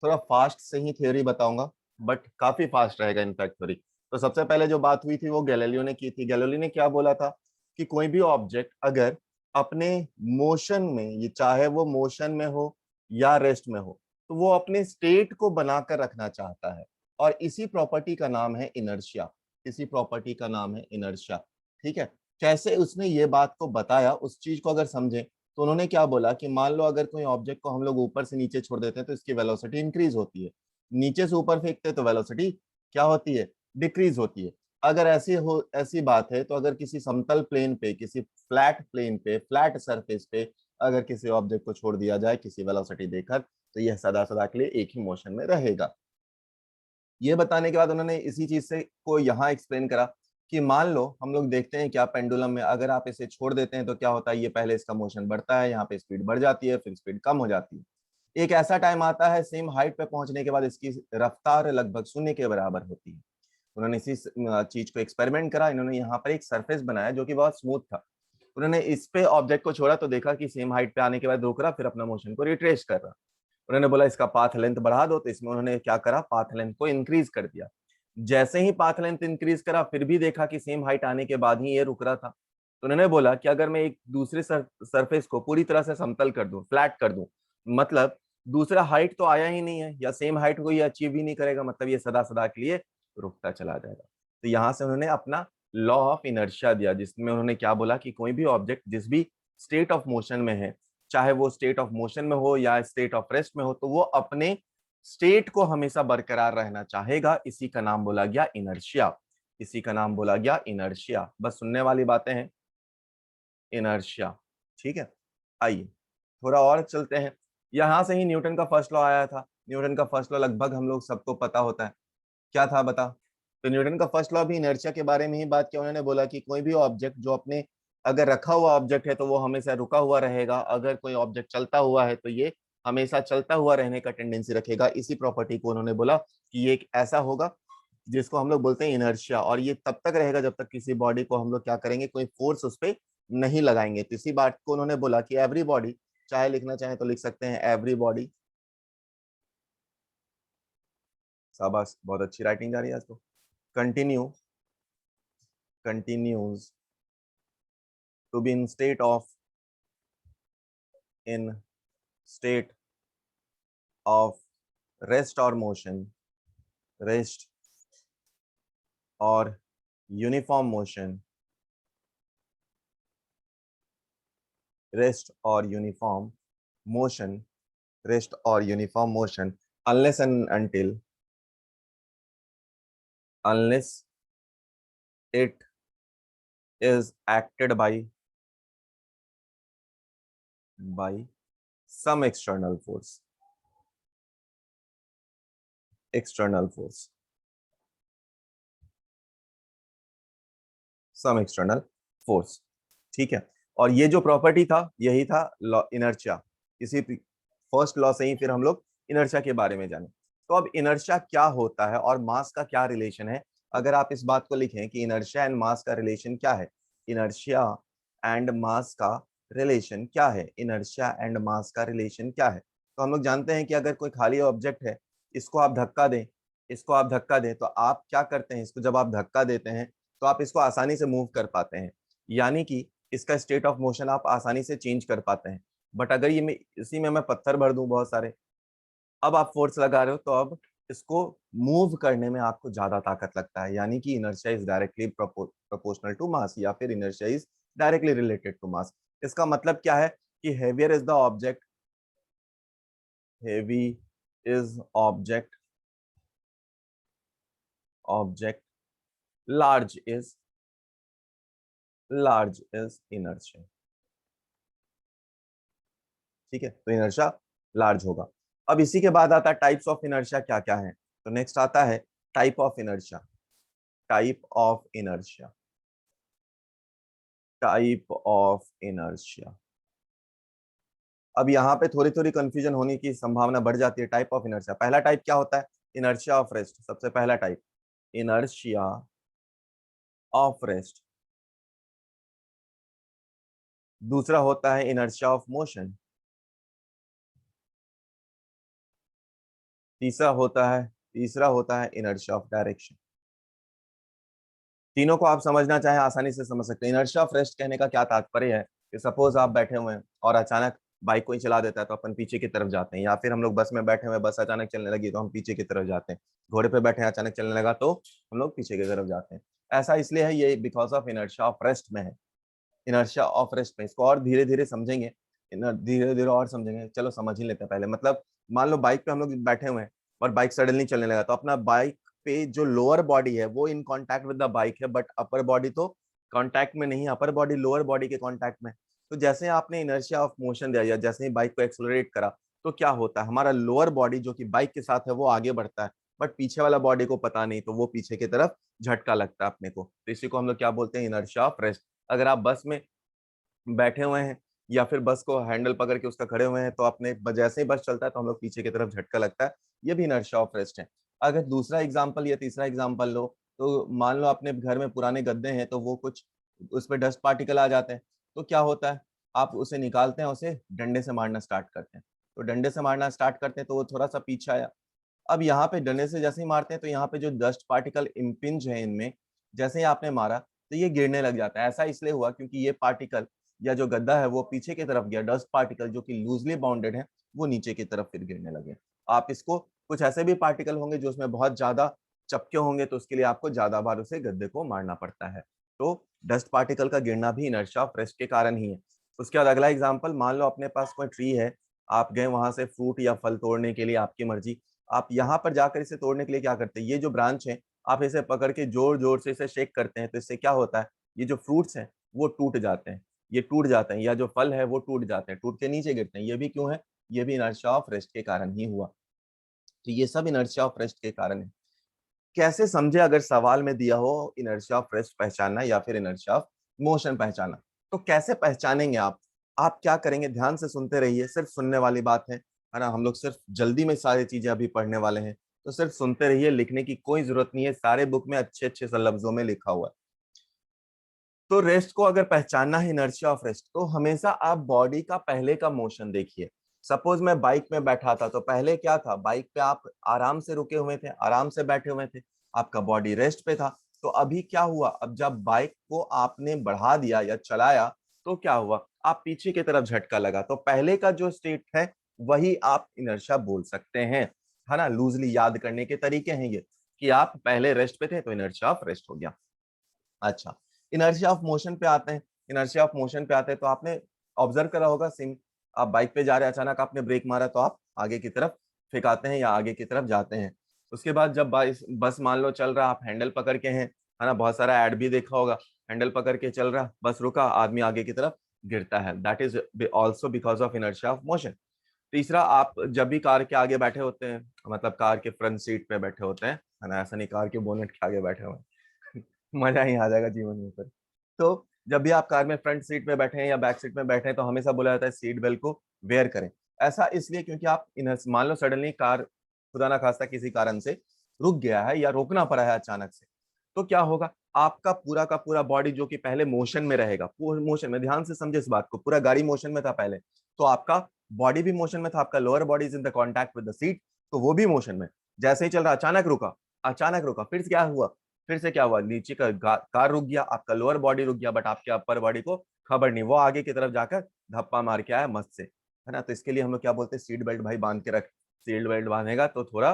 थोड़ा फास्ट से ही थ्योरी बताऊंगा, बट काफी फास्ट रहेगा इनफैक्ट थ्योरी। तो सबसे पहले जो बात हुई थी वो गैलीलियो ने की थी। गैलीलियो ने क्या बोला था कि कोई भी ऑब्जेक्ट अगर अपने मोशन में, ये चाहे वो मोशन में हो या रेस्ट में हो, तो वो अपने स्टेट को बनाकर रखना चाहता है, और इसी प्रॉपर्टी का नाम है इनर्शिया। इसी प्रॉपर्टी का नाम है इनर्शिया। ठीक है। कैसे उसने ये बात को बताया, उस चीज को अगर समझे, तो उन्होंने क्या बोला कि मान लो अगर कोई ऑब्जेक्ट को हम लोग ऊपर से नीचे छोड़ देते हैं तो इसकी वेलोसिटी इंक्रीज होती है, नीचे से ऊपर फेंकते हैं तो वेलोसिटी क्या होती है, डिक्रीज होती है। अगर ऐसी बात है, तो अगर किसी समतल प्लेन पे, किसी फ्लैट प्लेन पे, फ्लैट सरफेस पे अगर किसी ऑब्जेक्ट को छोड़ दिया जाए किसी वेलोसिटी देकर, तो यह सदा सदा के लिए एक ही मोशन में रहेगा। ये बताने के बाद उन्होंने इसी चीज से को यहाँ एक्सप्लेन करा कि मान लो हम लोग देखते हैं क्या पेंडुलम में अगर आप इसे छोड़ देते हैं तो क्या होता है, ये पहले इसका मोशन बढ़ता है, यहाँ पे स्पीड बढ़ जाती है, फिर स्पीड कम हो जाती है। एक ऐसा टाइम आता है सेम हाइट पे पहुंचने के बाद इसकी रफ्तार लगभग शून्य के बराबर होती है। उन्होंने इसी चीज को एक्सपेरिमेंट करा। इन्होंने यहाँ पर एक सरफेस बनाया जो कि बहुत स्मूथ था। उन्होंने इस पे ऑब्जेक्ट को छोड़ा तो देखा कि सेम हाइट पे आने के बाद रुक रहा, फिर अपना मोशन को रिट्रेस कर रहा। उन्होंने बोला इसका पाथ लेंथ बढ़ा दो, तो इसमें उन्होंने क्या करा, पाथ लेंथ को इंक्रीज कर दिया। जैसे ही पाथ लेंथ इंक्रीज करा, फिर भी देखा कि सेम हाइट आने के बाद ही ये रुक रहा था। तो उन्होंने बोला कि अगर मैं एक दूसरे सरफेस को पूरी तरह से समतल कर दूं, फ्लैट कर दूं, मतलब दूसरा हाइट तो आया ही नहीं है या सेम हाइट को ये अचीव ही नहीं करेगा, मतलब ये सदा सदा के लिए रुकता चला जाएगा। तो यहां से उन्होंने अपना लॉ ऑफ इनर्शिया दिया, जिसमें उन्होंने क्या बोला कि कोई भी ऑब्जेक्ट जिस भी स्टेट ऑफ मोशन में है, चाहे वो स्टेट ऑफ मोशन में हो या स्टेट ऑफ रेस्ट में हो, तो वो अपने स्टेट को हमेशा बरकरार रहना चाहेगा। इसी का नाम बोला गया इनर्शिया। इसी का नाम बोला गया इनर्शिया। बस सुनने वाली बातें हैं, इनर्शिया। ठीक है। आइए थोड़ा और चलते हैं। यहां से ही न्यूटन का फर्स्ट लॉ आया था। न्यूटन का फर्स्ट लॉ लगभग हम लोग सबको पता होता है, क्या था बता। तो न्यूटन का फर्स्ट लॉ भी इनर्शिया के बारे में ही बात किया। उन्होंने बोला कि कोई भी ऑब्जेक्ट जो अपने, अगर रखा हुआ ऑब्जेक्ट है तो वो हमेशा रुका हुआ रहेगा, अगर कोई ऑब्जेक्ट चलता हुआ है तो ये हमेशा चलता हुआ रहने का टेंडेंसी रखेगा। इसी प्रॉपर्टी को उन्होंने बोला कि ये एक ऐसा होगा जिसको हम लोग बोलते हैं इनर्शिया, और ये तब तक रहेगा जब तक किसी बॉडी को हम लोग क्या करेंगे, कोई फोर्स उस पर नहीं लगाएंगे। तो इसी बात को उन्होंने बोला कि एवरी बॉडी, चाहे लिखना चाहे तो लिख सकते हैं एवरी बॉडी। शाबाश, बहुत अच्छी राइटिंग जा रही है आज तो। Continue continues to be in state of rest or motion, rest or uniform motion, rest or uniform motion, rest or uniform motion, unless and unless it is acted by some external force, external force, some external force। ठीक है। और ये जो property था यही था law inertia. इसी first law से ही फिर हम लोग इनर्शिया के बारे में जाने। तो अब इनर्शिया क्या होता है और मास का क्या रिलेशन है, अगर आप इस बात को लिखें कि इनर्शिया एंड मास का रिलेशन क्या है, इनर्शिया एंड मास का रिलेशन क्या है, इनर्शिया एंड मास का रिलेशन क्या है। तो हम लोग जानते हैं कि अगर कोई खाली ऑब्जेक्ट है, इसको आप धक्का दें, इसको आप धक्का दें, तो आप क्या करते हैं, इसको जब आप धक्का देते हैं तो आप इसको आसानी से मूव कर पाते हैं, यानी कि इसका स्टेट ऑफ मोशन आप आसानी से चेंज कर पाते हैं। बट अगर ये इसी में मैं पत्थर भर दूं बहुत सारे, अब आप फोर्स लगा रहे हो, तो अब इसको मूव करने में आपको ज्यादा ताकत लगता है, यानी कि inertia is directly proportional to mass, या फिर inertia is directly related to mass. इसका मतलब क्या है कि heavier is the object, heavy is object, object large is inertia. ठीक है, तो इनर्शिया लार्ज होगा। अब इसी के बाद आता है टाइप्स ऑफ इनर्शिया क्या क्या है। तो नेक्स्ट आता है type of inertia. Type of inertia, type of inertia. अब यहाँ पे थोड़ी थोड़ी कंफ्यूजन होने की संभावना बढ़ जाती है। टाइप ऑफ इनर्शिया, पहला टाइप क्या होता है, इनर्शिया ऑफ रेस्ट, सबसे पहला टाइप इनर्शिया ऑफ रेस्ट। दूसरा होता है इनर्शिया ऑफ मोशन, तीसरा होता है इनर्शिया ऑफ डायरेक्शन। तीनों को आप समझना चाहे आसानी से समझ सकते हैं। इनर्शिया ऑफ रेस्ट कहने का क्या तात्पर्य है कि सपोज आप बैठे हुए हैं और अचानक बाइक कोई चला देता है तो अपन पीछे की तरफ जाते हैं, या फिर हम लोग बस में बैठे हुए बस अचानक चलने लगी तो हम पीछे की तरफ जाते हैं, घोड़े पे बैठे हैं अचानक चलने लगा तो हम लोग पीछे की तरफ जाते हैं। ऐसा इसलिए है, ये because of inertia of rest में है। इनर्शिया ऑफ रेस्ट में इसको और धीरे धीरे समझेंगे, धीरे धीरे और समझेंगे। चलो समझ ही लेते हैं पहले। मतलब मान लो बाइक पे हम लोग बैठे हुए हैं और बाइक सडनली चलने लगा तो अपना बाइक पे जो लोअर बॉडी है वो in contact with the bike है, बट अपर बॉडी तो कांटेक्ट में नहीं, अपर बॉडी लोअर बॉडी के कांटेक्ट में। तो जैसे आपने इनर्शिया ऑफ मोशन दिया या जैसे ही बाइक को एक्सेलरेट करा तो क्या होता है, हमारा लोअर बॉडी जो कि बाइक के साथ है वो आगे बढ़ता है, बट पीछे वाला बॉडी को पता नहीं तो वो पीछे की तरफ झटका लगता है अपने को। तो इसी को हम लोग क्या बोलते हैं, इनर्शिया ऑफ रेस्ट। अगर आप बस में बैठे हुए हैं या फिर बस को हैंडल पकड़ के उसका खड़े हुए हैं तो अपने जैसे ही बस चलता है तो हम लोग पीछे की तरफ झटका लगता है, ये भी इनर्शिया ऑफ रेस्ट है। अगर दूसरा एग्जांपल या तीसरा एग्जांपल लो तो मान लो अपने घर में पुराने गद्दे हैं तो वो कुछ उस पर डस्ट पार्टिकल आ जाते हैं, तो क्या होता है, आप उसे निकालते हैं, उसे डंडे से मारना स्टार्ट करते हैं। तो डंडे से मारना स्टार्ट करते हैं तो वो थोड़ा सा पीछे आया। अब यहाँ पे डंडे से जैसे ही मारते हैं तो यहाँ पे जो डस्ट पार्टिकल इम्पिंज है इनमें, जैसे ही आपने मारा तो ये गिरने लग जाता है। ऐसा इसलिए हुआ क्योंकि ये पार्टिकल या जो गद्दा है वो पीछे की तरफ गया, डस्ट पार्टिकल जो कि लूजली बाउंडेड है वो नीचे की तरफ फिर गिरने लगे। आप इसको कुछ ऐसे भी पार्टिकल होंगे जो उसमें बहुत ज्यादा चपके होंगे तो उसके लिए आपको ज्यादा बार उसे गद्दे को मारना पड़ता है। तो डस्ट पार्टिकल का गिरना भी इनर्शिया ऑफ रेस्ट के कारण ही है। उसके बाद अगला एग्जाम्पल, मान लो अपने पास कोई ट्री है, आप गए वहां से फ्रूट या फल तोड़ने के लिए, आपकी मर्जी। आप यहाँ पर जाकर इसे तोड़ने के लिए क्या करते हैं, ये जो ब्रांच है आप इसे पकड़ के जोर जोर से इसे शेक करते हैं तो इससे क्या होता है, ये जो फ्रूट्स हैं वो टूट जाते हैं, ये टूट जाते हैं, या जो फल है वो टूट जाते हैं, टूट के नीचे गिरते हैं। ये भी क्यों है, ये भी इनर्शिया ऑफ रेस्ट के कारण ही हुआ। तो ये सब इनर्शिया ऑफ रेस्ट के कारण है। कैसे समझे, अगर सवाल में दिया हो इनर्शिया ऑफ रेस्ट पहचानना या फिर इनर्शिया ऑफ मोशन पहचानना, तो कैसे पहचानेंगे आप क्या करेंगे, ध्यान से सुनते रहिए, सिर्फ सुनने वाली बात है ना। हम लोग सिर्फ जल्दी में सारी चीजें अभी पढ़ने वाले हैं, तो सिर्फ सुनते रहिए, लिखने की कोई जरूरत नहीं है, सारे बुक में अच्छे अच्छे लफ्जों में लिखा हुआ है। तो रेस्ट को अगर पहचानना है, इनर्शिया ऑफ रेस्ट, तो हमेशा आप बॉडी का पहले का मोशन देखिए। सपोज मैं बाइक में बैठा था तो पहले क्या था, बाइक पे आप आराम से रुके हुए थे, आराम से बैठे हुए थे, आपका बॉडी रेस्ट पे था। तो अभी क्या हुआ, अब जब बाइक को आपने बढ़ा दिया या चलाया तो क्या हुआ, आप पीछे की तरफ झटका लगा, तो पहले का जो स्टेट है वही आप इनर्शिया बोल सकते हैं, है ना। लूजली याद करने के तरीके हैं ये, कि आप पहले रेस्ट पे थे तो इनर्शिया ऑफ रेस्ट हो गया। अच्छा, इनर्शिया ऑफ मोशन पे आते हैं। इनर्शिया ऑफ मोशन पे आते हैं तो आपने ऑब्जर्व करा होगा, सिम आप बाइक पे जा रहे हैं, अचानक आपने ब्रेक मारा तो आप आगे की तरफ फेंकाते हैं या आगे की तरफ जाते हैं। उसके बाद जब बस मान लो चल रहा, आप हैंडल पकड़ के हैं, है ना, बहुत सारा ऐड भी देखा होगा, हैंडल पकड़ के चल रहा, बस रुका, आदमी आगे की तरफ गिरता है, that is also because of inertia of motion. तीसरा, आप जब भी कार के आगे बैठे होते हैं, मतलब कार के फ्रंट सीट पे बैठे होते हैं, है ना, ऐसा नहीं कार के बोनेट के आगे बैठे हुए हैं मजा ही आ जाएगा जीवन में फिर। तो जब भी आप कार में फ्रंट सीट में बैठे हैं या बैक सीट में बैठे हैं तो हमेशा बोला जाता है सीट बेल्ट को वेयर करें। ऐसा इसलिए क्योंकि आप मान लो सडनली कार खुदा ना खास्ता किसी कारण से रुक गया है या रोकना पड़ा है अचानक से, तो क्या होगा, आपका पूरा का पूरा बॉडी जो कि पहले मोशन में रहेगा, मोशन में, ध्यान से समझे इस बात को, पूरा गाड़ी मोशन में था पहले, तो आपका बॉडी भी मोशन में था, आपका lower body is in the contact with the seat, तो वो भी मोशन में। जैसे ही चल रहा, अचानक रुका, अचानक रुका, फिर क्या हुआ, फिर से क्या हुआ, नीचे का कार रुक गया, आपका लोअर बॉडी रुक गया, बट आपके अपर बॉडी को खबर नहीं, वो आगे की तरफ जाकर धप्पा मार के आया मस्त से, है ना। तो इसके लिए हम लोग क्या बोलते हैं, सीट बेल्ट भाई बांध के रख, सीट बेल्ट बांधेगा तो थोड़ा,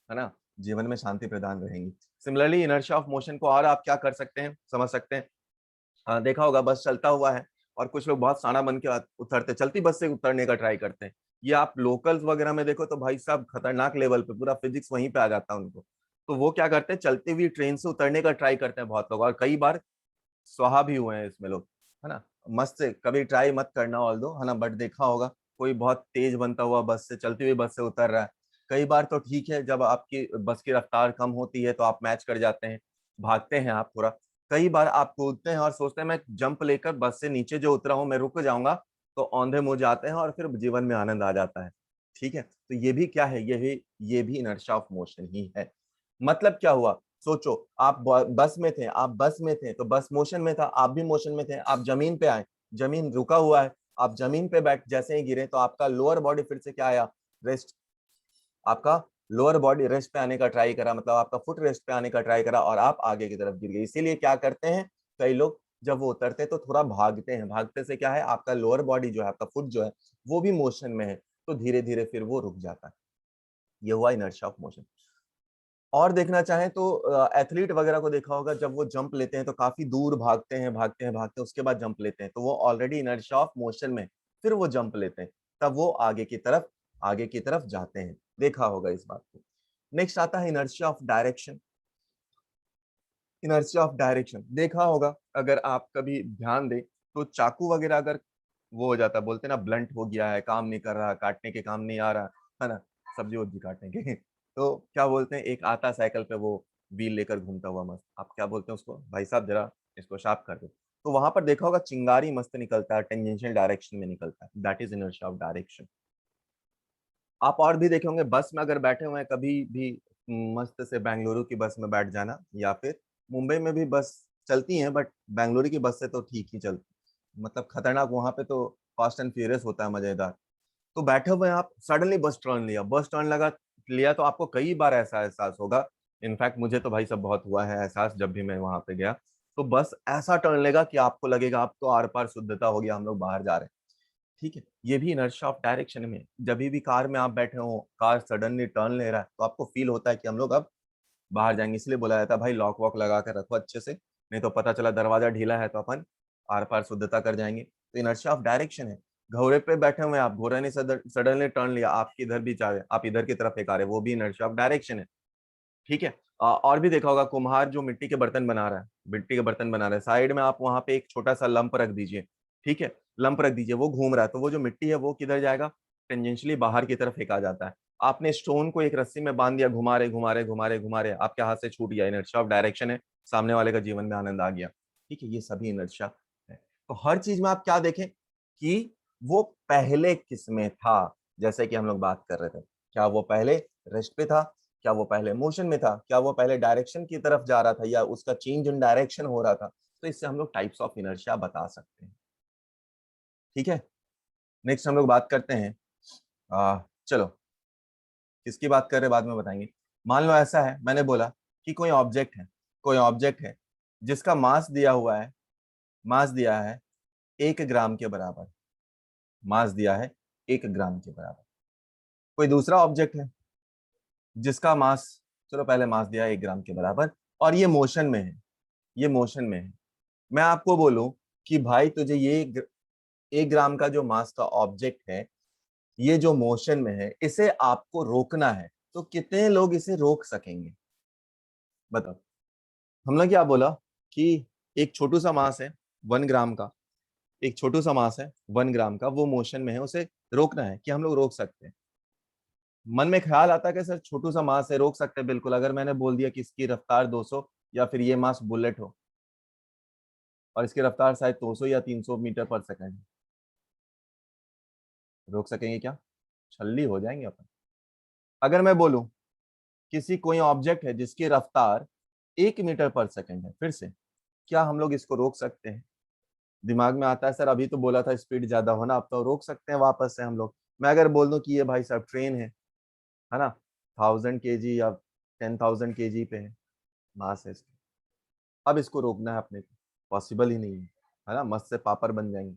है ना, जीवन में शांति प्रदान रहेंगी। सिमिलरली इनर्शिया ऑफ मोशन को और आप क्या कर सकते हैं, समझ सकते हैं। देखा होगा बस चलता हुआ है और कुछ लोग बहुत साना बन के उतरते, चलती बस से उतरने का ट्राई करते हैं। ये आप लोकल्स वगैरह में देखो तो भाई साहब खतरनाक लेवल पे पूरा फिजिक्स वहीं पे आ जाता है उनको। तो वो क्या करते हैं, चलती हुई ट्रेन से उतरने का ट्राई करते हैं बहुत लोग, और कई बार स्वाहा भी हुए हैं इसमें लोग, है ना। मस्त से कभी ट्राई मत करना ऑल दो, है ना, बट देखा होगा कोई बहुत तेज बनता हुआ बस से, चलती हुई बस से उतर रहा है। कई बार तो ठीक है, जब आपकी बस की रफ्तार कम होती है तो आप मैच कर जाते हैं, भागते हैं आप थोड़ा। कई बार आप कूदते हैं और सोचते हैं मैं जंप लेकर बस से नीचे जो उतरा हूं मैं रुक जाऊंगा, तो औंधे मुंह जाते हैं और फिर जीवन में आनंद आ जाता है। ठीक है, तो ये भी क्या है, ये भी इनर्शिया ऑफ मोशन ही है। मतलब क्या हुआ, सोचो, आप बस में थे, आप बस में थे तो बस मोशन में था, आप भी मोशन में थे, आप जमीन पे आए, जमीन रुका हुआ है, आप जमीन पे बैठ जैसे ही गिरे तो आपका लोअर बॉडी फिर से क्या आया, रेस्ट, आपका लोअर बॉडी रेस्ट पे आने का ट्राई करा, मतलब आपका फुट रेस्ट पे आने का ट्राई करा और आप आगे की तरफ गिर गए। इसीलिए क्या करते हैं कई लोग, जब वो उतरते हैं तो थोड़ा भागते हैं। भागते से क्या है, आपका लोअर बॉडी जो है, आपका फुट जो है वो भी मोशन में है, तो धीरे धीरे फिर वो रुक जाता है। ये हुआ इनर्शिया ऑफ मोशन। और देखना चाहें तो एथलीट वगैरह को देखा होगा, जब वो जंप लेते हैं तो काफी दूर भागते हैं, भागते हैं, भागते हैं, उसके बाद जंप लेते हैं, तो वो ऑलरेडी इनर्शिया ऑफ मोशन में, फिर वो जंप लेते हैं, तब वो आगे की तरफ जाते हैं। देखा होगा इस बात को। नेक्स्ट आता है inertia of direction. Inertia of direction देखा होगा, अगर आप कभी ध्यान दें तो चाकू वगैरह अगर वो हो जाता है, बोलते हैं ना ब्लंट हो गया है, काम नहीं कर रहा, काटने के काम नहीं आ रहा है ना, सब्जी वब्जी काटने के तो क्या बोलते हैं, एक आता साइकिल पे वो व्हील लेकर घूमता हुआ मस्त, आप क्या बोलते हैं उसको, भाई साहब जरा इसको शार्प कर दो। तो वहां पर देखा होगा चिंगारी मस्त निकलता है, टेंजेंशियल डायरेक्शन में निकलता है, that is inertia of direction. आप और भी देखे होंगे, बस में अगर बैठे हुए हैं कभी भी, मस्त से बेंगलुरु की बस में बैठ जाना, या फिर मुंबई में भी बस चलती हैं, बट बेंगलुरु की बस से तो ठीक ही चलती, मतलब खतरनाक वहां पे तो फास्ट एंड फ्यूरियस होता है, मजेदार। तो बैठे हुए आप सडनली बस टर्न लिया, बस टर्न लगा लिया, तो आपको कई बार ऐसा एहसास होगा, इनफैक्ट मुझे तो भाई सब बहुत हुआ है एहसास, जब भी मैं वहां पे गया, तो बस ऐसा टर्न लेगा कि आपको लगेगा आप तो आर पार शुद्धता हो गया, हम लोग बाहर जा रहे हैं। ठीक है, ये भी इनर्शिया ऑफ डायरेक्शन में। जब भी कार में आप बैठे हो, कार सडनली टर्न ले रहा है, तो आपको फील होता है कि हम लोग अब बाहर जाएंगे, इसलिए बोला जाता है भाई लॉक वॉक लगा कर रखो अच्छे से, नहीं तो पता चला दरवाजा ढीला है तो अपन आर पार शुद्धता कर जाएंगे। तो इनर्शिया ऑफ डायरेक्शन है। घोड़े पे बैठे हुए हैं आप, घोड़े ने सडनली टर्न लिया, आपकी इधर भी जा रहे, आप इधर की तरफ एक आ रहे, वो भी इनर्शिया ऑफ डायरेक्शन है। ठीक है। और भी देखा होगा, कुम्हार जो मिट्टी के बर्तन बना रहा है, मिट्टी के बर्तन बना रहा है, साइड में आप वहां पे एक छोटा सा लंप रख दीजिए। ठीक है, लंप रख दीजिए, वो घूम रहा है, तो वो जो मिट्टी है वो किधर जाएगा, टेंजेंशियली बाहर की तरफ फेंका जाता है। आपने स्टोन को एक रस्सी में बांध दिया, घुमा रहे घुमा रहे घुमा रहे घुमा रहे, आपके हाथ से छूट गया, इनर्शिया ऑफ डायरेक्शन है, सामने वाले का जीवन में आनंद आ गया। ठीक है, ये सभी इनर्शिया है। तो हर चीज में आप क्या देखें कि वो पहले किस में था, जैसे कि हम लोग बात कर रहे थे, क्या वो पहले रेस्ट पे था, क्या वो पहले मोशन में था, क्या वो पहले डायरेक्शन की तरफ जा रहा था, या उसका चेंज इन डायरेक्शन हो रहा था। तो इससे हम लोग टाइप्स ऑफ इनर्शिया बता सकते हैं। ठीक है, नेक्स्ट हम लोग बात करते हैं, चलो किसकी बात कर रहे हैं बाद में बताएंगे। मान लो ऐसा है, मैंने बोला कि कोई ऑब्जेक्ट है, कोई ऑब्जेक्ट है जिसका मास दिया हुआ है, मास दिया है 1 ग्राम के बराबर, मास दिया है 1 ग्राम के बराबर। कोई दूसरा ऑब्जेक्ट है जिसका मास, चलो पहले मास दिया है 1 ग्राम के बराबर, और ये मोशन में है, ये मोशन में है। मैं आपको बोलूं कि भाई तुझे ये 1 ग्राम का जो मास का ऑब्जेक्ट है, ये जो मोशन में है, इसे आपको रोकना है, तो कितने लोग इसे रोक सकेंगे, बताओ। हमने क्या बोला कि एक छोटू सा मास है 1 ग्राम का, एक छोटू सा मास है 1 ग्राम का, वो मोशन में है, उसे रोकना है, कि हम लोग रोक सकते हैं। मन में ख्याल आता है कि सर छोटू सा मास है, रोक सकते हैं, बिल्कुल। अगर मैंने बोल दिया कि इसकी रफ्तार 200, या फिर ये मास बुलेट हो और इसकी रफ्तार शायद 200 या 300 मीटर पर सेकंड, रोक सकेंगे क्या, छल्ली हो जाएंगे अपन। अगर मैं बोलूं किसी कोई ऑब्जेक्ट है जिसकी रफ्तार 1 मीटर पर सेकंड है, फिर से क्या हम लोग इसको रोक सकते हैं। दिमाग में आता है सर अभी तो बोला था स्पीड ज्यादा होना, अब तो रोक सकते हैं वापस से हम लोग। मैं अगर बोल दूं कि ये भाई साहब ट्रेन है ना, 1000 kg या 10,000 kg पे है, मास है इसकी, अब इसको रोकना है अपने को, पॉसिबल ही नहीं है ना, मस्त से पापड़ बन जाएंगे।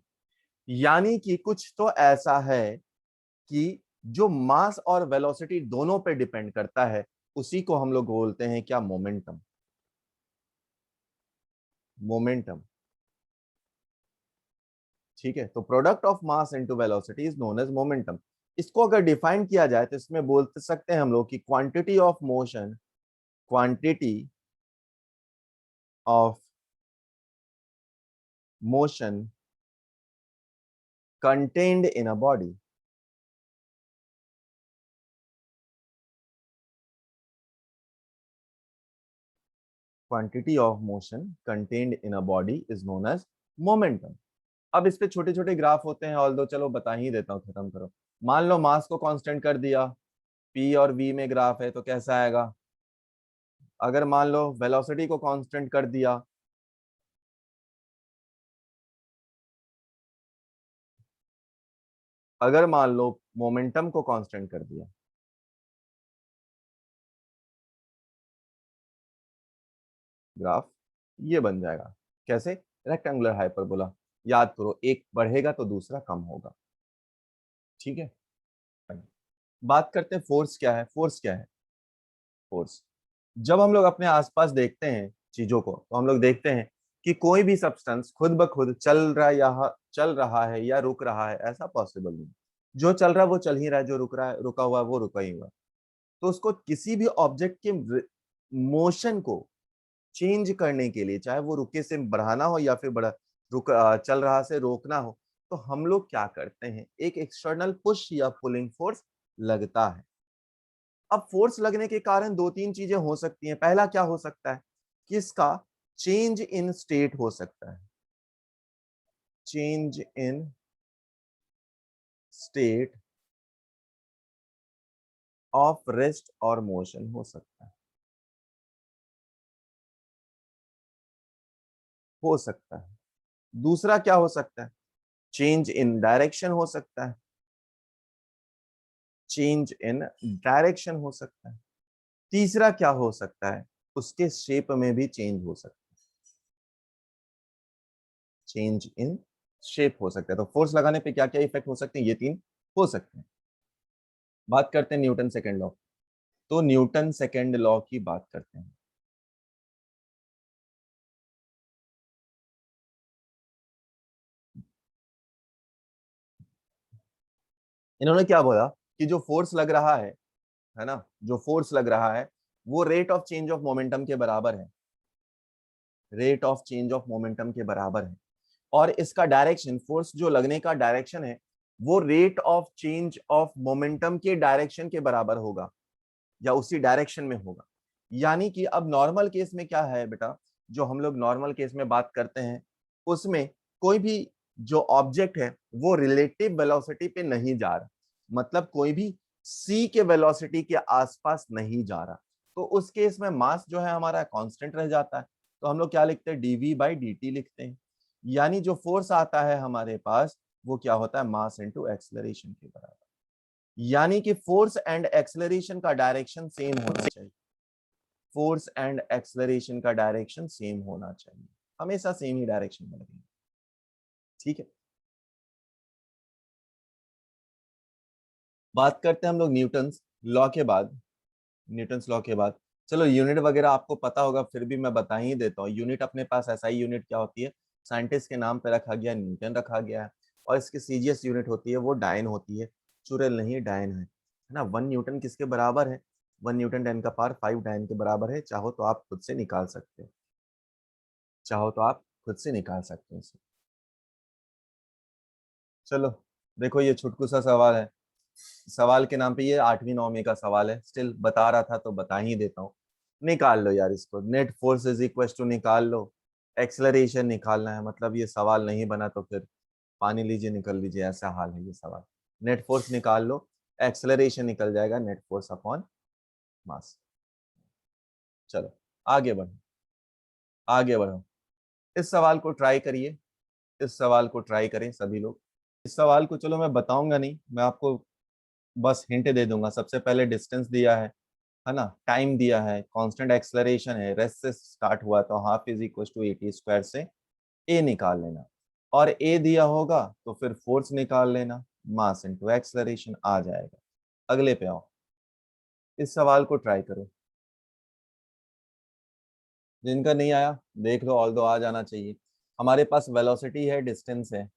यानी कि कुछ तो ऐसा है कि जो मास और वेलोसिटी दोनों पे डिपेंड करता है, उसी को हम लोग बोलते हैं क्या, मोमेंटम। मोमेंटम, ठीक है। तो product of mass into velocity is known as momentum. इसको अगर डिफाइन किया जाए तो इसमें बोल सकते हैं हम लोग कि quantity of motion, quantity of motion contained in a body, quantity of motion contained in a body is known as momentum. अब इस पे छोटे छोटे ग्राफ होते हैं, ऑल दो चलो बता ही देता हूँ, खत्म करो। मान लो मास को कांस्टेंट कर दिया, पी और वी में ग्राफ है तो कैसा आएगा। अगर मान लो वेलोसिटी को कांस्टेंट कर दिया, अगर मान लो मोमेंटम को कांस्टेंट कर दिया, ग्राफ ये बन जाएगा। कैसे? Rectangular hyperbola. याद करो, एक बढ़ेगा तो दूसरा कम होगा। ठीक है, बात करते हैं फोर्स क्या है। फोर्स क्या है? फोर्स, जब हम लोग अपने आसपास देखते हैं चीजों को, तो हम लोग देखते हैं कि कोई भी सब्सटेंस खुद ब खुद चल रहा है या रुक रहा है, ऐसा पॉसिबल नहीं। जो चल रहा है वो चल ही रहा है, जो रुक रहा है, रुका हुआ है, वो रुका ही हुआ है। तो उसको किसी भी ऑब्जेक्ट के मोशन को चेंज करने के लिए, चाहे वो रुके से बढ़ाना हो या फिर चल रहा से रोकना हो, तो हम लोग क्या करते हैं, एक एक्सटर्नल पुश या पुलिंग फोर्स लगता है। अब फोर्स लगने के कारण दो तीन चीजें हो सकती हैं। पहला क्या हो सकता है कि इसका चेंज इन स्टेट हो सकता है। Change in state of rest और मोशन हो सकता है। हो सकता है। दूसरा क्या हो सकता है? चेंज इन डायरेक्शन हो सकता है। चेंज इन डायरेक्शन हो सकता है। तीसरा क्या हो सकता है? उसके शेप में भी चेंज हो सकता है। चेंज इन शेप हो सकता है। तो फोर्स लगाने पे क्या क्या इफेक्ट हो सकते हैं? ये तीन हो सकते हैं। बात करते हैं न्यूटन सेकंड लॉ। तो न्यूटन सेकंड लॉ की बात करते हैं। इन्होंने क्या बोला कि जो फोर्स लग रहा है ना, जो फोर्स लग रहा है वो rate of change of momentum के बराबर है। Rate of change of momentum के बराबर है। और इसका डायरेक्शन, फोर्स जो लगने का डायरेक्शन है, वो rate of change of momentum के डायरेक्शन के बराबर होगा या उसी डायरेक्शन में होगा। यानी कि अब नॉर्मल केस में क्या है बेटा, जो हम लोग नॉर्मल केस में बात करते हैं, उसमें कोई भी जो ऑब्जेक्ट है वो रिलेटिव वेलोसिटी पे नहीं जा रहा, मतलब कोई भी c के वेलोसिटी के आसपास नहीं जा रहा। तो उस केस में मास जो है हमारा कांस्टेंट रह जाता है। तो हम लोग क्या लिखते हैं? dv/dt लिखते हैं। यानी जो फोर्स आता है हमारे पास, वो क्या होता है? मास इंटू एक्सलरेशन के बराबर। यानी कि फोर्स एंड एक्सलरेशन का डायरेक्शन सेम होना चाहिए। फोर्स एंड एक्सलरेशन का डायरेक्शन सेम होना चाहिए, हमेशा सेम ही डायरेक्शन में लगेंगे। ठीक है, बात करते हैं हम लोग न्यूटन्स लॉ के बाद। न्यूटन्स लॉ के बाद, चलो यूनिट वगैरह आपको पता होगा, फिर भी मैं बता ही देता हूँ। यूनिट अपने पास एसआई यूनिट क्या होती है? साइंटिस्ट के नाम पे रखा गया, न्यूटन रखा गया है। और इसकी सीजीएस यूनिट होती है, वो डायन होती है। चुड़ैल नहीं, डायन है ना। 1 न्यूटन किसके बराबर है? 1 न्यूटन 10⁵ डायन के बराबर है। चाहो तो आप खुद से निकाल सकते हो, चाहो तो आप खुद से निकाल सकते हो इसे। चलो देखो, ये छुटकू सा सवाल है। सवाल के नाम पे ये 8वीं 9वीं का सवाल है, स्टिल बता रहा था तो बता ही देता हूँ। निकाल लो यार इसको, net force is equal to, निकाल लो। एक्सलरेशन निकालना है, मतलब ये सवाल नहीं बना तो फिर पानी लीजिए निकल लीजिए, ऐसा हाल है ये सवाल। नेट फोर्स निकाल लो, एक्सलरेशन निकल जाएगा, नेट फोर्स अपॉन मास। चलो आगे बढ़ो, आगे बढ़ो। इस सवाल को ट्राई करिए, इस सवाल को ट्राई करें सभी लोग। इस सवाल को चलो मैं बताऊंगा नहीं, मैं आपको बस हिंट दे दूंगा। सबसे पहले डिस्टेंस दिया है ना, टाइम दिया है, कांस्टेंट एक्सलरेशन है, रेस्ट से स्टार्ट हुआ तो half is equal to AT² से ए निकाल लेना। और ए दिया होगा तो फिर फोर्स निकाल लेना, मास इनटू एक्सलरेशन आ जाएगा। अगले पे आओ, इस सवाल को ट्राई करो। जिनका नहीं आया देख लो, ऑल दो आ जाना चाहिए। हमारे पास वेलोसिटी है, डिस्टेंस है,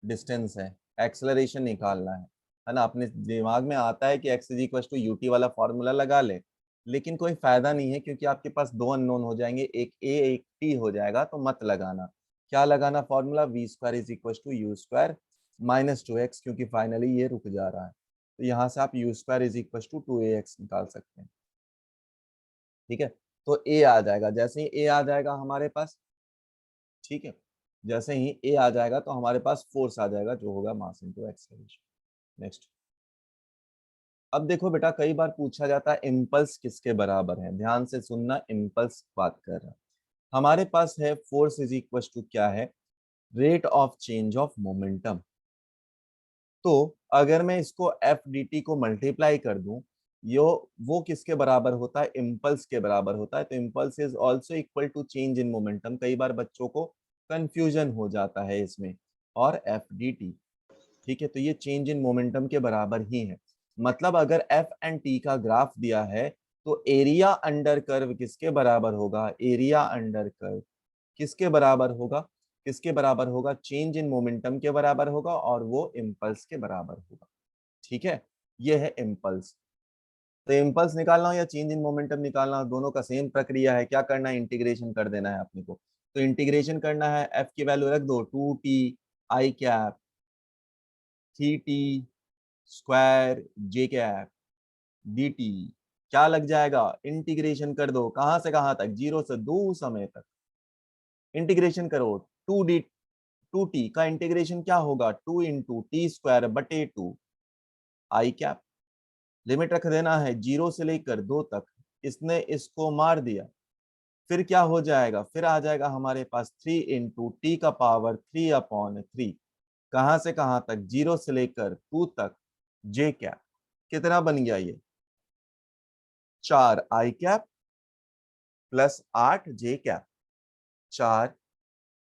डिस्टेंस है, एक्सेलरेशन निकालना है ना। अपने दिमाग में आता है कि x is equal to u t वाला फॉर्मूला लगा ले, लेकिन कोई फायदा नहीं है क्योंकि आपके पास दो अननोन हो जाएंगे, एक a एक t हो जाएगा। तो मत लगाना। क्या लगाना formula? v² is equal to u² minus 2x, क्योंकि फाइनली ये रुक जा रहा है। तो यहाँ से आप u² is equal to 2ax निकाल सकते हैं। ठीक है, तो a आ जाएगा। जैसे ही a आ जाएगा हमारे पास, ठीक है, जैसे ही a आ जाएगा तो हमारे पास फोर्स आ जाएगा, जो होगा मास इनटू एक्सेलरेशन। नेक्स्ट। अब देखो बेटा, कई बार पूछा जाता है इम्पल्स किसके बराबर है। ध्यान से सुनना, इम्पल्स बात कर रहा है। हमारे पास है फोर्स इज इक्वल टू क्या है? Rate of change of momentum. तो अगर मैं इसको एफ डी टी को मल्टीप्लाई कर दूं, यो वो किसके बराबर होता है, इम्पल्स के बराबर होता है। तो impulse is also equal to change in momentum. कई बार बच्चों को कंफ्यूजन हो जाता है इसमें। और एफ डी टी, ठीक है, तो ये चेंज इन मोमेंटम के बराबर ही है। मतलब अगर एफ एंड टी का ग्राफ दिया है तो एरिया अंडर कर्व किसके बराबर होगा, एरिया अंडर कर्व किसके बराबर होगा, किसके बराबर होगा, चेंज इन मोमेंटम के बराबर होगा और वो इम्पल्स के बराबर होगा। ठीक है, ये है इम्पल्स। तो इम्पल्स निकालना हो या चेंज इन मोमेंटम निकालना हो, दोनों का सेम प्रक्रिया है। क्या करना है, इंटीग्रेशन कर देना है अपने को। तो इंटीग्रेशन करना है, एफ की वैल्यू रख दो 2t आई कैप 3t स्क्वायर जे कैप डी टी। क्या लग जाएगा, इंटीग्रेशन कर दो, कहां से कहां तक, 0 से 2 समय तक इंटीग्रेशन करो। 2d 2t का इंटीग्रेशन क्या होगा, 2 इंटू टी स्क्वायर बटे 2 आई कैप। लिमिट रख देना है 0 से लेकर 2 तक। इसने इसको मार दिया, फिर क्या हो जाएगा, फिर आ जाएगा हमारे पास 3 इंटू टी का पावर 3/3। कहां से कहां तक, 0 से लेकर 2 तक जे कैप। कितना बन गया ये, 4 आई कैप प्लस 8 जे कैप। 4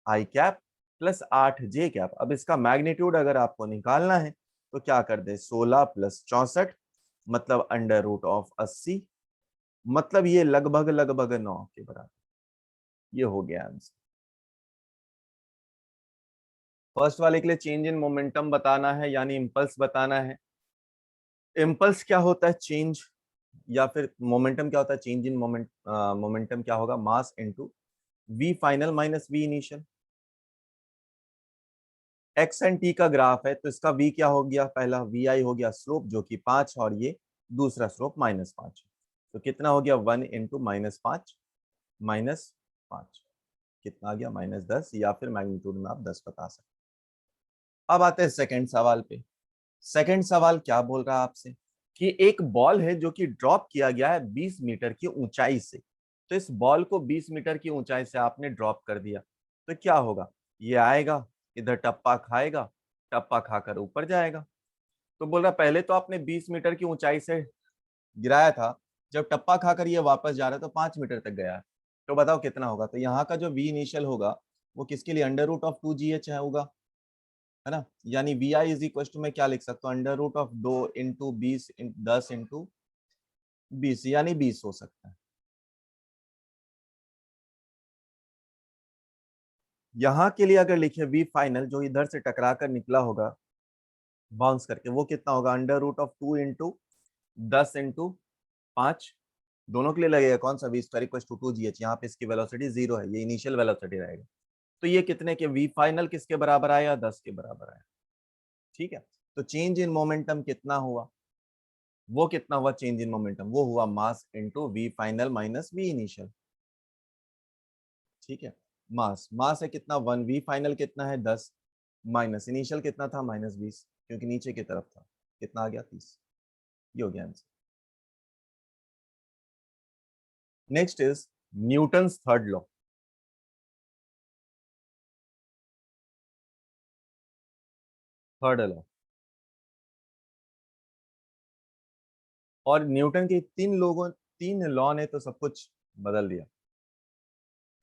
आई कैप प्लस 8 जे कैप। अब इसका मैग्नीट्यूड अगर आपको निकालना है तो क्या कर दे, 16 प्लस 64 मतलब अंडर रूट ऑफ 80। मतलब ये लगभग लगभग 9 के बराबर। ये हो गया आंसर। फर्स्ट वाले के लिए चेंज इन मोमेंटम बताना है यानी इम्पल्स बताना है। इम्पल्स क्या होता है, चेंज, या फिर मोमेंटम क्या होता है, चेंज इन मोमेंटम क्या होगा, mass into v final minus v initial. X and t का ग्राफ है तो इसका वी क्या हो गया, पहला वी आई हो गया स्लोप जो कि 5, और ये दूसरा स्लोप -5। तो कितना हो गया, 1 इंटू -5 -5, कितना आ गया, -10, या फिर मैग्नीट्यूड में आप 10 बता सकते। अब आते हैं सेकंड सवाल पे। सेकंड सवाल क्या बोल रहा है आपसे कि एक बॉल है जो कि ड्रॉप किया गया है 20 मीटर की ऊंचाई से। तो इस बॉल को 20 मीटर की ऊंचाई से आपने ड्रॉप कर दिया, तो क्या होगा, ये आएगा इधर टप्पा खाएगा, टप्पा खाकर ऊपर जाएगा। तो बोल रहा पहले तो आपने 20 मीटर की ऊंचाई से गिराया था, जब टप्पा खाकर ये वापस जा रहा है तो 5 मीटर तक गया है। तो बताओ कितना होगा। तो यहाँ का जो वी इनिशियल होगा वो किसके लिए, अंडर रूट ऑफ 2GH होगा, है ना। यानी v i is equal to, मैं क्या लिख सकता हूँ, under root of 2 into 20 10 into 20, यानी 20 हो सकता है। यहाँ के लिए अगर लिखे वी फाइनल जो इधर से टकरा कर निकला होगा बाउंस करके, वो कितना होगा, under root of 2 into 10 into 5। दोनों के लिए लगेगा कौन सा, we square equal to 2GH। यहाँ पे इसकी वेलोसिटी 0 है, ये इनिशियल वेलोसिटी रहेगा। तो ये कितने के, वी फाइनल किसके बराबर आया, 10 के बराबर आया। ठीक है, तो चेंज इन मोमेंटम कितना हुआ, वो कितना हुआ चेंज इन मोमेंटम, वो हुआ mass into v final minus v initial. ठीक है, मास मास है कितना 1, वी फाइनल कितना है 10, माइनस इनिशियल कितना था -20, क्योंकि नीचे की तरफ था, कितना आ गया 30। ये हो गया answer. Next is Newton's third law. Third law, और न्यूटन के तीन लॉ ने तो सब कुछ बदल दिया।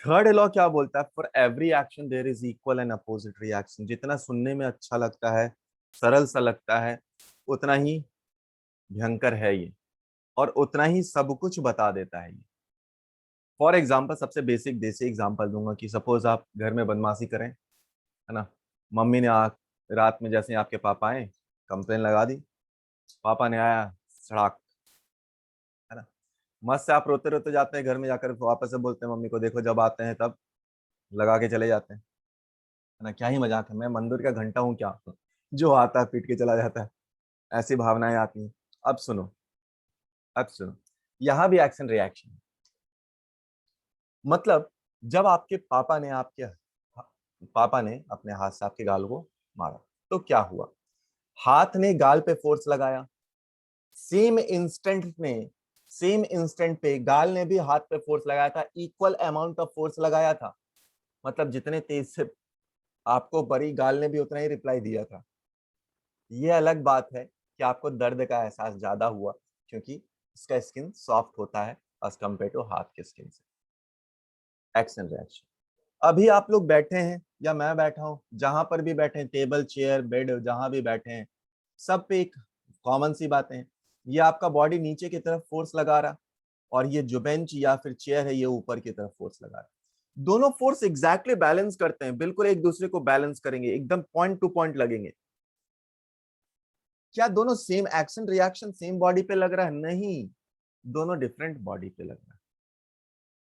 थर्ड लॉ क्या बोलता है, for every action there is equal and opposite reaction. जितना सुनने में अच्छा लगता है, सरल सा लगता है, उतना ही भयंकर है ये, और उतना ही सब कुछ बता देता है ये। फॉर एग्जाम्पल, सबसे बेसिक देसी एग्जाम्पल दूंगा कि सपोज आप घर में बदमाशी करें, है ना। मम्मी ने रात में जैसे ही आपके पापा आए, कंप्लेन लगा दी, पापा ने आया सड़ाक, है ना। मस्त से आप रोते रोते जाते हैं घर में, जाकर वापस से बोलते हैं मम्मी को, देखो जब आते हैं तब लगा के चले जाते हैं, है ना। क्या ही मजाक है, मैं मंदिर का घंटा हूँ क्या, जो आता है पीट के चला जाता है। ऐसी भावनाएं आती हैं। अब सुनो, अब सुनो, यहाँ भी एक्शन रिएक्शन। मतलब जब आपके पापा ने अपने हाथ से आपके गाल को मारा, तो क्या हुआ, हाथ ने गाल पे फोर्स लगाया, सेम इंस्टेंट में, सेम इंस्टेंट पे गाल ने भी हाथ पे फोर्स लगाया था, इक्वल अमाउंट ऑफ फोर्स लगाया था। मतलब जितने तेज से आपको परी, गाल ने भी उतना ही रिप्लाई दिया था। ये अलग बात है कि आपको दर्द का एहसास ज्यादा हुआ, क्योंकि इसका स्किन सॉफ्ट होता है एज कम्पेयर टू हाथ के स्किन से। Action reaction. अभी आप लोग बैठे हैं या मैं बैठा हूं, जहां पर भी बैठे हैं, टेबल चेयर बेड जहां भी बैठे हैं, सब पे एक कॉमन सी बातें हैं। ये आपका बॉडी नीचे की तरफ फोर्स लगा रहा, और ये जो बेंच या फिर चेयर है ये ऊपर की तरफ फोर्स लगा रहा। दोनों फोर्स एग्जैक्टली बैलेंस करते हैं, बिल्कुल एक दूसरे को बैलेंस करेंगे, एकदम पॉइंट टू पॉइंट लगेंगे। क्या दोनों same action reaction same body पे लग रहा है? नहीं, दोनों डिफरेंट बॉडी पे लग रहा है,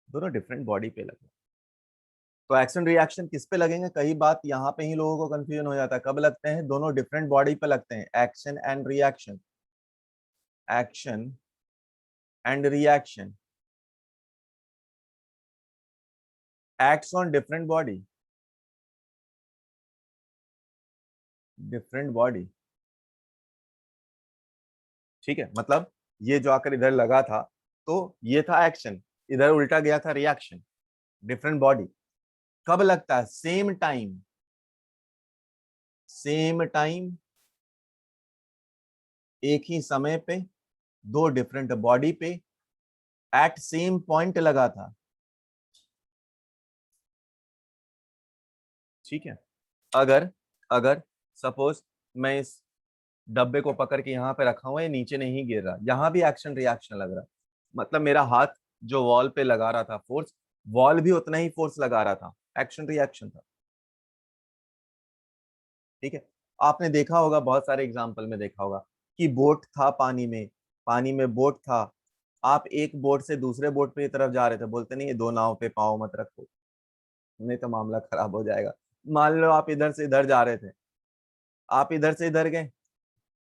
दोनों डिफरेंट बॉडी पे लग रहा है। तो एक्शन रिएक्शन किस पे लगेंगे? कई बात यहाँ पे ही लोगों को कंफ्यूजन हो जाता है। कब लगते हैं? दोनों डिफरेंट बॉडी पे लगते हैं। Action and reaction, action and reaction acts on different body, different body. ठीक है, मतलब ये जो आकर इधर लगा था तो ये था एक्शन, इधर उल्टा गया था रिएक्शन, डिफरेंट बॉडी। कब लगता है? सेम टाइम, सेम टाइम, एक ही समय पे, दो डिफरेंट बॉडी पे, एट सेम पॉइंट लगा था। ठीक है, अगर अगर सपोज मैं इस डब्बे को पकड़ के यहाँ पे रखा हुआ है, नीचे नहीं गिर रहा, यहाँ भी एक्शन रिएक्शन लग रहा, मतलब मेरा हाथ जो वॉल पे लगा रहा था फोर्स, वॉल भी उतना ही फोर्स लगा रहा था, एक्शन रिएक्शन था। ठीक है, आपने देखा होगा, बहुत सारे एग्जाम्पल में देखा होगा कि बोट था पानी में, पानी में बोट था, आप एक बोट से दूसरे बोट पे की तरफ जा रहे थे, बोलते नहीं ये दो नाव पे पाँव मत रखो, नहीं तो मामला खराब हो जाएगा। मान लो आप इधर से इधर जा रहे थे, आप इधर से इधर गए,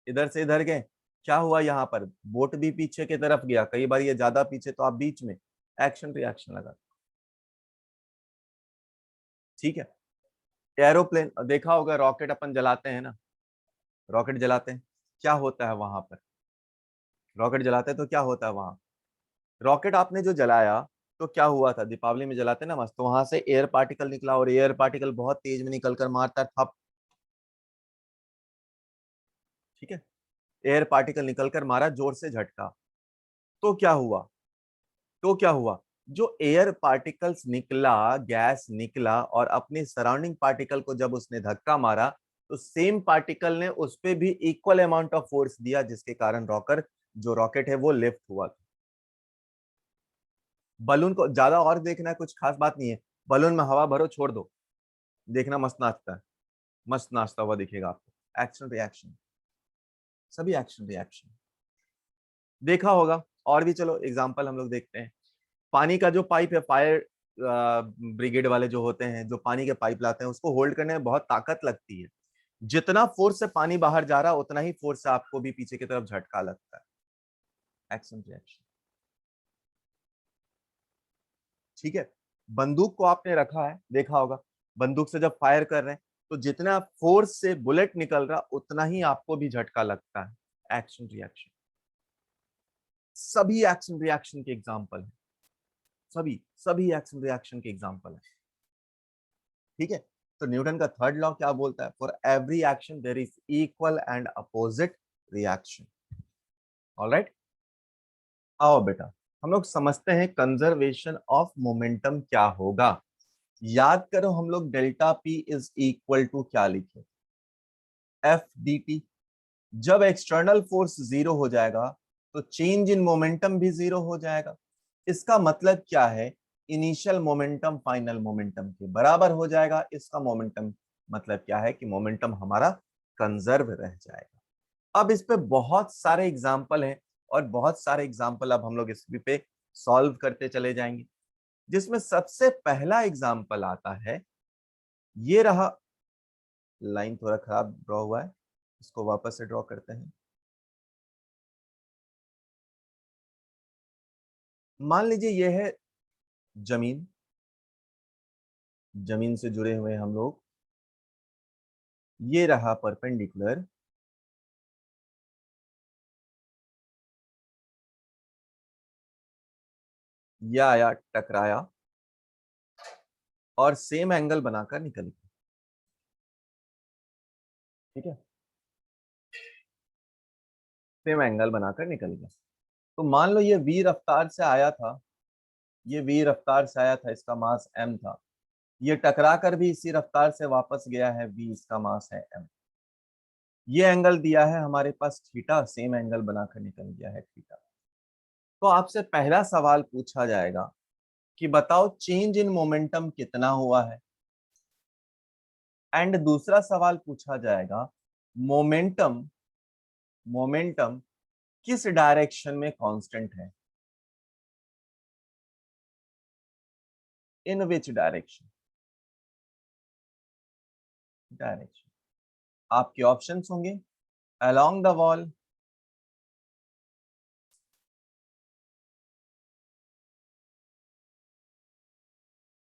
इधर से इधर गए, क्या हुआ? यहाँ पर बोट भी पीछे की तरफ गया, कई बार ये ज्यादा पीछे तो आप बीच में, एक्शन रिएक्शन लगा। ठीक है, एरोप्लेन देखा होगा, रॉकेट अपन जलाते हैं ना, रॉकेट जलाते हैं, क्या होता है वहां पर? रॉकेट जलाते हैं तो क्या होता है वहां? रॉकेट आपने जो जलाया तो क्या हुआ था? दीपावली में जलाते हैं ना मस्त, तो वहां से एयर पार्टिकल निकला, और एयर पार्टिकल बहुत तेज में निकल कर मारता है थप। ठीक है, एयर पार्टिकल निकलकर मारा, जोर से झटका, तो क्या हुआ? तो क्या हुआ? जो एयर पार्टिकल्स निकला, गैस निकला, और अपने सराउंडिंग पार्टिकल को जब उसने धक्का मारा, तो सेम पार्टिकल ने उस पे भी इक्वल अमाउंट ऑफ फोर्स दिया, जिसके कारण रॉकर जो रॉकेट है वो लिफ्ट हुआ। बलून को ज्यादा और देखना है, कुछ खास बात नहीं है, बलून में हवा भरो, छोड़ दो, देखना मस्त नाचता है, मस्त नाचता हुआ दिखेगा आपको। एक्शन रिएक्शन, सभी एक्शन रिएक्शन देखा होगा। और भी चलो एग्जांपल हम लोग देखते हैं। पानी का जो पाइप है, फायर ब्रिगेड वाले जो होते हैं, जो पानी के पाइप लाते हैं, उसको होल्ड करने में बहुत ताकत लगती है। जितना फोर्स से पानी बाहर जा रहा है, उतना ही फोर्स से आपको भी पीछे की तरफ झटका लगता है। Action reaction. ठीक है, बंदूक को आपने रखा है, देखा होगा, बंदूक से जब फायर कर रहे हैं तो जितना फोर्स से बुलेट निकल रहा, उतना ही आपको भी झटका लगता है। एक्शन रिएक्शन, सभी एक्शन रिएक्शन के एग्जाम्पल है, सभी सभी एक्शन रिएक्शन के एग्जाम्पल है। ठीक है, तो न्यूटन का थर्ड लॉ क्या बोलता है? For every action there is equal and opposite reaction. Alright, आओ बेटा, हम लोग समझते हैं कंजर्वेशन ऑफ मोमेंटम क्या होगा। याद करो, हम लोग delta p is equal to क्या लिखे? F d t. जब एक्सटर्नल फोर्स जीरो हो जाएगा तो चेंज इन मोमेंटम भी जीरो हो जाएगा। इसका मतलब क्या है? इनिशियल मोमेंटम फाइनल मोमेंटम के बराबर हो जाएगा। इसका मोमेंटम मतलब क्या है? कि मोमेंटम हमारा कंजर्व रह जाएगा। अब इस पे बहुत सारे एग्जाम्पल हैं, और बहुत सारे एग्जाम्पल अब हम लोग इस पे सॉल्व करते चले जाएंगे, जिसमें सबसे पहला एग्जाम्पल आता है, ये रहा। लाइन थोड़ा खराब ड्रॉ हुआ है, इसको वापस से ड्रॉ करते हैं। मान लीजिए ये है जमीन, जमीन से जुड़े हुए हम लोग, ये रहा परपेंडिकुलर, ये आया टकराया, और सेम एंगल बनाकर निकल गया। ठीक है, सेम एंगल बनाकर निकल गया। तो मान लो ये v रफ्तार से आया था, ये v रफ्तार से आया था, इसका मास m था, ये टकरा कर भी इसी रफ्तार से वापस गया है v, इसका मास है m। ये एंगल दिया है हमारे पास थीटा, सेम एंगल बनाकर निकल गया है थीटा। तो आपसे पहला सवाल पूछा जाएगा कि बताओ चेंज इन मोमेंटम कितना हुआ है, एंड दूसरा सवाल पूछा जाएगा मोमेंटम, मोमेंटम किस डायरेक्शन में कांस्टेंट है, इन विच डायरेक्शन, डायरेक्शन। आपके ऑप्शंस होंगे अलोंग द वॉल,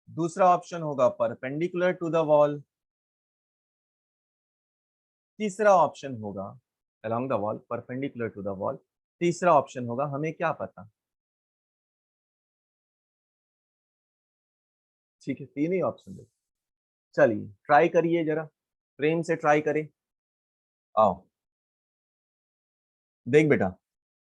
दूसरा ऑप्शन होगा परपेंडिकुलर टू द वॉल, तीसरा ऑप्शन होगा along the wall, perpendicular to the wall, तीसरा ऑप्शन होगा हमें क्या पता। ठीक है, तीन ही ऑप्शन है। चलिए ट्राई करिए जरा, प्रेम से ट्राई करें। आओ देख बेटा,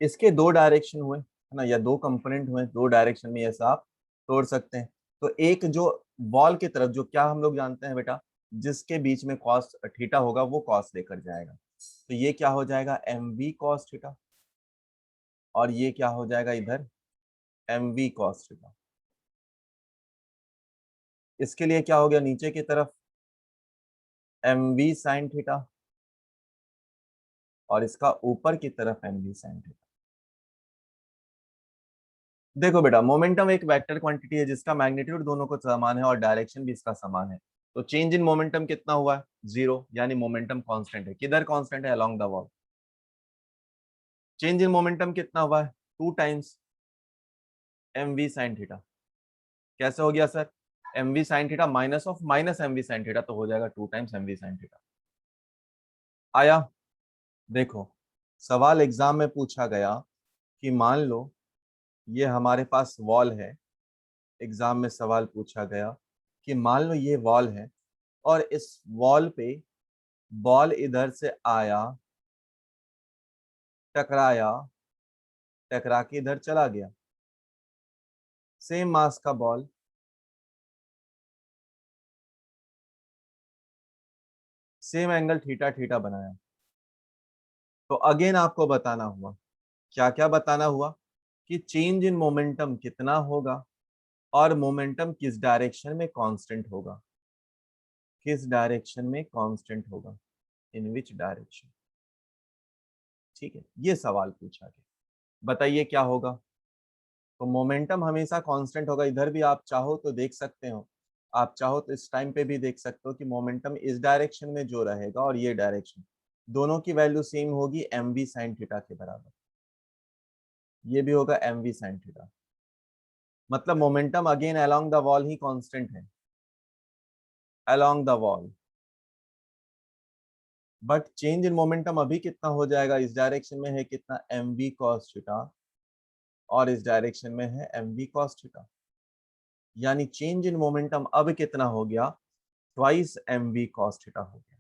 इसके दो डायरेक्शन हुए है ना, या दो कंपोनेंट हुए, दो डायरेक्शन में ऐसा आप तोड़ सकते हैं। तो एक जो वॉल की तरफ, जो क्या हम लोग जानते हैं बेटा, जिसके बीच में कॉस थीटा होगा वो कॉस लेकर जाएगा, तो ये क्या हो जाएगा एम वी कॉस थीटा, और ये क्या हो जाएगा इधर एम वी कॉस थीटा। इसके लिए क्या हो गया नीचे की तरफ एम वी साइन थीटा, और इसका ऊपर की तरफ एम वी साइन थीटा। देखो बेटा, मोमेंटम एक वेक्टर क्वांटिटी है जिसका मैग्नीट्यूड दोनों को समान है और डायरेक्शन भी इसका समान है। तो चेंज इन मोमेंटम कितना हुआ है, जीरो, यानी मोमेंटम कांस्टेंट है। किधर कांस्टेंट है, along the wall. Change in momentum कितना हुआ है, 2 times m v sine theta. कैसे हो गया sir, m v sine theta minus of minus m v sine theta, तो हो जाएगा 2 times m v sine theta. आया। देखो सवाल एग्जाम में पूछा गया कि मान लो ये हमारे पास वॉल है, एग्जाम में सवाल पूछा गया कि मान लो ये वॉल है और इस वॉल पे बॉल इधर से आया, टकराया, टकरा के इधर चला गया, सेम मास का ball, same angle theta theta बनाया। तो अगेन आपको बताना हुआ, क्या क्या बताना हुआ, कि चेंज इन मोमेंटम कितना होगा और मोमेंटम किस डायरेक्शन में कांस्टेंट होगा, किस डायरेक्शन में कांस्टेंट होगा, इन विच डायरेक्शन। ठीक है, ये सवाल पूछा गया। बताइए क्या होगा। तो मोमेंटम हमेशा कांस्टेंट होगा, इधर भी आप चाहो तो देख सकते हो, आप चाहो तो इस टाइम पे भी देख सकते हो कि मोमेंटम इस डायरेक्शन में जो रहेगा और ये डायरेक्शन, दोनों की वैल्यू सेम होगी एम वी साइन थीटा के बराबर। ये भी होगा एम वी साइन थीटा, मतलब momentum again along the wall ही कांस्टेंट है, along the wall. But change in momentum अभी कितना हो जाएगा, इस डायरेक्शन में है कितना एम वी कॉस थीटा, और इस डायरेक्शन में है एम वी कॉस थीटा, यानी चेंज इन मोमेंटम अब कितना हो गया, twice m v cos theta हो गया।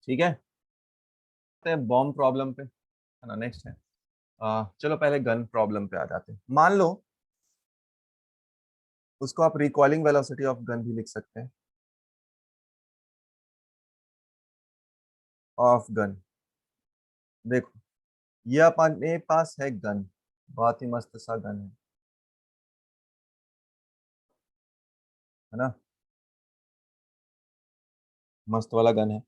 ठीक है, बॉम्ब प्रॉब्लम पे है ना, नेक्स्ट है। चलो पहले गन प्रॉब्लम पे आ जाते हैं। मान लो उसको आप रिकॉइलिंग वेलोसिटी ऑफ गन भी लिख सकते हैं, ऑफ गन। देखो ये अपने पास है गन, बहुत ही मस्त सा गन है ना, मस्त वाला गन है।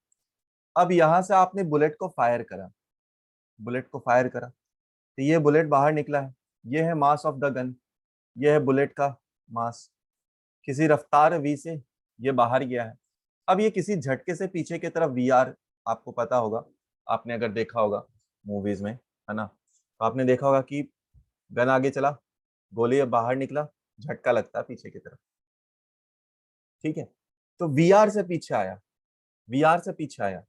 अब यहां से आपने बुलेट को फायर करा, बुलेट को फायर करा, तो ये बुलेट बाहर निकला है, ये है मास ऑफ द गन, ये है बुलेट का मास, किसी रफ्तार v से ये बाहर गया है। अब ये किसी झटके से पीछे की तरफ वीआर, आपको पता होगा, आपने अगर देखा होगा मूवीज में है ना, तो आपने देखा होगा कि गन आगे चला, गोली अब बाहर निकला, झटका लगता है पीछे की तरफ। ठीक है, तो वीआर से पीछे आया, वीआर से पीछे आया,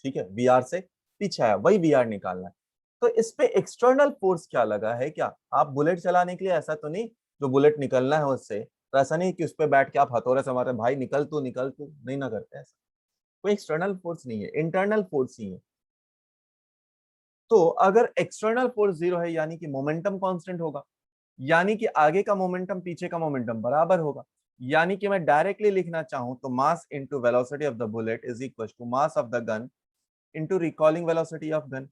ठीक है, वीआर से पीछे आया, वही वीआर निकालना है। तो इस पे एक्सटर्नल फोर्स क्या लगा है क्या, आप बुलेट चलाने के लिए ऐसा तो नहीं, जो बुलेट निकलना है उससे, तो ऐसा नहीं कि उस पर बैठ के आप हथौड़े से मारे भाई निकल तू, नहीं ना करते ऐसा। कोई एक्सटर्नल फोर्स नहीं है, इंटरनल फोर्स ही है। तो अगर एक्सटर्नल फोर्स जीरो है यानी कि मोमेंटम कांस्टेंट होगा, यानी कि आगे का मोमेंटम पीछे का मोमेंटम बराबर होगा। यानी कि मैं डायरेक्टली लिखना चाहूं तो mass into velocity of the bullet is equal to mass of the gun into recoiling velocity of gun.